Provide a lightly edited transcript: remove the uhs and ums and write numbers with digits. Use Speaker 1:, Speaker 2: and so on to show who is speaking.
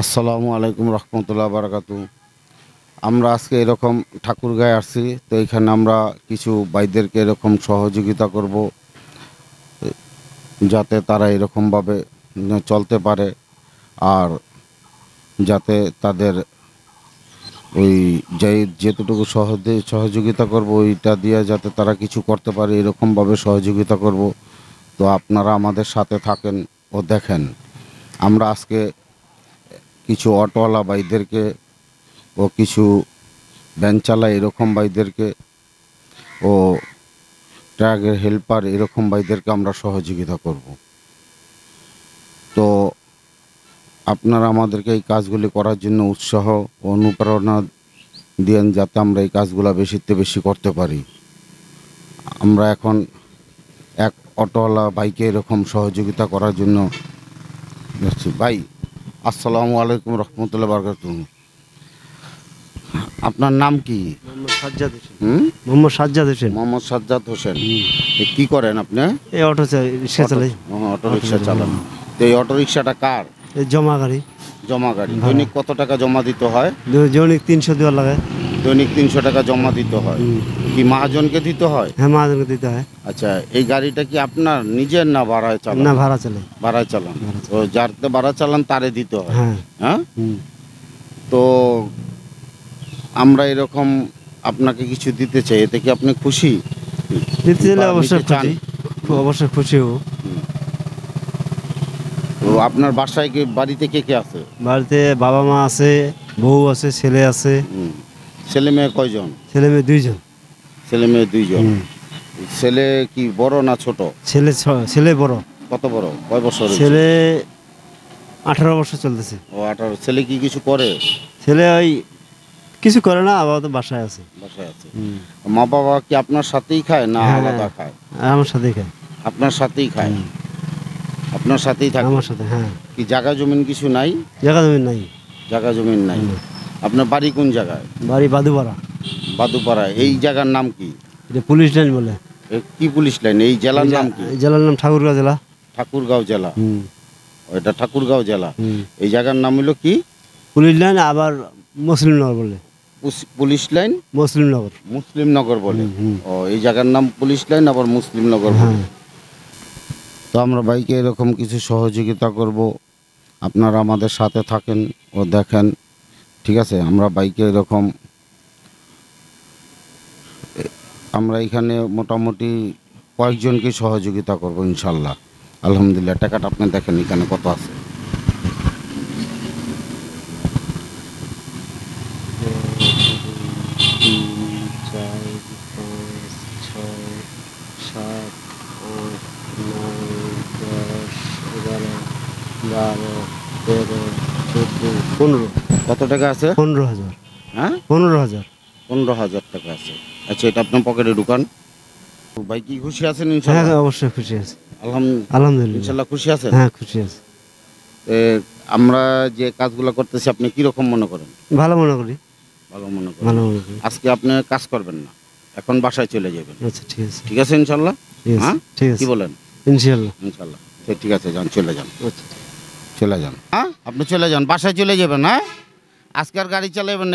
Speaker 1: আসসালামু আলাইকুম রহমতুল্লাহ বারাকাতু। আমরা আজকে এরকম ঠাকুরগাঁয়ে আসছি, তো এখানে আমরা কিছু ভাইদেরকে এরকম সহযোগিতা করব যাতে তারা এরকমভাবে চলতে পারে, আর যাতে তাদের ওই যেতটুকু সহযোগিতা করব ওইটা দিয়ে যাতে তারা কিছু করতে পারে এরকমভাবে সহযোগিতা করব। তো আপনারা আমাদের সাথে থাকেন ও দেখেন। আমরা আজকে কিছু অটোওয়ালা ভাইদেরকে ও কিছু ভ্যান চালায় এরকম ভাইদেরকে ও ট্রাকের হেল্পার এরকম ভাইদেরকে আমরা সহযোগিতা করব। তো আপনারা আমাদেরকে এই কাজগুলি করার জন্য উৎসাহ ও অনুপ্রেরণা দেন যাতে আমরা এই কাজগুলো বেশিতে বেশি করতে পারি। আমরা এখন এক অটোওয়ালা ভাইকে এরকম সহযোগিতা করার জন্য যাচ্ছি। ভাই আসসালামু আলাইকুম রহমতুল্লাহ বারাকাতুহু। আপনার নাম কি?
Speaker 2: মোহাম্মদ সাজ্জাদ হোসেন।
Speaker 1: মোহাম্মদ সাজ্জাদ হোসেন। কি করেন আপনি?
Speaker 2: এই অটো রিক্সা চালাই।
Speaker 1: অটো রিক্সা চালান। তো এই অটো রিক্সাটা কার?
Speaker 2: এই জমা গাড়ি।
Speaker 1: জমা গাড়ি। দৈনিক কত টাকা জমা দিতে হয়?
Speaker 2: দৈনিক 300 দেওয়া লাগে।
Speaker 1: দৈনিক 300 টাকা জমা দিতে হয়। কি মহাজনকে দিতে হয়?
Speaker 2: হ্যাঁ, মহাজনকে দিতে হয়।
Speaker 1: আচ্ছা, এই গাড়িটা কি আপনার নিজের না ভাড়ায় চালান?
Speaker 2: না, ভাড়া চালাই।
Speaker 1: ভাড়ায় চালান। তো যারতে ভাড়া চালান তারে দিতে হয়।
Speaker 2: হ্যাঁ।
Speaker 1: হ্যাঁ। তো আমরা এরকম আপনাকে কিছু দিতে চাই, এতে কি আপনি খুশি?
Speaker 2: দিতে চাইলে অবশ্যই খুশি, অবশ্যই খুশি হব।
Speaker 1: তো আপনার বাসায় কি বাড়িতে কে কে আছে?
Speaker 2: বাড়িতে বাবা মা আছে, বউ আছে, ছেলে আছে।
Speaker 1: ছেলে মেয়ে কয়জন?
Speaker 2: ছেলে মেয়ে 2 জন।
Speaker 1: ছেলে মেয়ে 2 জন। ছেলে কি বড় না ছোট?
Speaker 2: ছেলে বড়।
Speaker 1: কত বড়? কয় বছর?
Speaker 2: ছেলে 18 বছর চলতেছে।
Speaker 1: ও 18। ছেলে কি কিছু করে?
Speaker 2: ছেলে ওই কিছু করে না, আপাতত বাসায় আছে।
Speaker 1: বাসায় আছে। মা বাবা কি আপনার সাথেই খায় না আলাদা খায়?
Speaker 2: আমার সাথেই খায়।
Speaker 1: আপনার সাথেই খায়? আপনার সাথেই থাকে?
Speaker 2: আমার সাথে। হ্যাঁ।
Speaker 1: কি জায়গা জমিন কিছু নাই?
Speaker 2: জায়গা জমি নাই।
Speaker 1: জায়গা জমিন নাই। আপনার বাড়ি কোন জায়গায়?
Speaker 2: বাড়ি বাদুপাড়া।
Speaker 1: বাদুপাড়া। এই জায়গার নাম কি?
Speaker 2: এটা পুলিশ লাইন বলে।
Speaker 1: কি পুলিশ লাইন? এই জেলার নাম কি?
Speaker 2: জেলার নাম ঠাকুরগাঁও জেলা।
Speaker 1: ঠাকুরগাঁও জেলা। এটা ঠাকুরগাঁও জেলা। এই জায়গার নাম হলো কি?
Speaker 2: পুলিশ লাইন, আবার মুসলিমনগর বলে।
Speaker 1: Police line
Speaker 2: Muslimnagar.
Speaker 1: মুসলিমনগর বলে। ও, এই জায়গার নাম পুলিশ লাইন, আবার মুসলিমনগর বলে। তো আমরা বাইকে এরকম কিছু সহযোগিতা করব, আপনারা আমাদের সাথে থাকেন ও দেখেন। ঠিক আছে? আমরা বাইকে এরকম আমরা এখানে মোটামুটি কয়েকজনকে সহযোগিতা করব ইনশাল্লাহ। আলহামদুলিল্লাহ। টাকাটা আপনি দেখেন এখানে কত আছে। কত টাকা আছে?
Speaker 2: 15,000।
Speaker 1: হ্যাঁ,
Speaker 2: 15,000।
Speaker 1: 15,000 টাকা আছে। আচ্ছা, এটা আপনার পকেটে ঢুকান। ভাই কি খুশি আছেন?
Speaker 2: হ্যাঁ,
Speaker 1: ইনশাল্লাহ।
Speaker 2: অবশ্যই খুশি আছি।
Speaker 1: আলহামদুলিল্লাহ। ইনশাল্লাহ খুশি আছেন?
Speaker 2: হ্যাঁ, খুশি আছি।
Speaker 1: আমরা যে কাজগুলো করতেছি আপনি কি রকম মনে করেন?
Speaker 2: ভালো মনে করি।
Speaker 1: ভালো মনে করেন।
Speaker 2: ভালো মনে করি।
Speaker 1: আজকে আপনি কাজ করবেন না, এখন বাসায় চলে যাবেন।
Speaker 2: আচ্ছা, ঠিক আছে।
Speaker 1: ঠিক আছে ইনশাল্লাহ? হ্যাঁ,
Speaker 2: ঠিক আছে।
Speaker 1: কি বলেন?
Speaker 2: ইনশাআল্লাহ।
Speaker 1: ইনশাল্লাহ। ঠিক আছে, যান, চলে যান।
Speaker 2: আচ্ছা,
Speaker 1: চলে যান। হ্যাঁ, আপনি চলে যান, বাসায় চলে যাবেন। হ্যাঁ, আজকে আর গাড়ি চালাবেন না।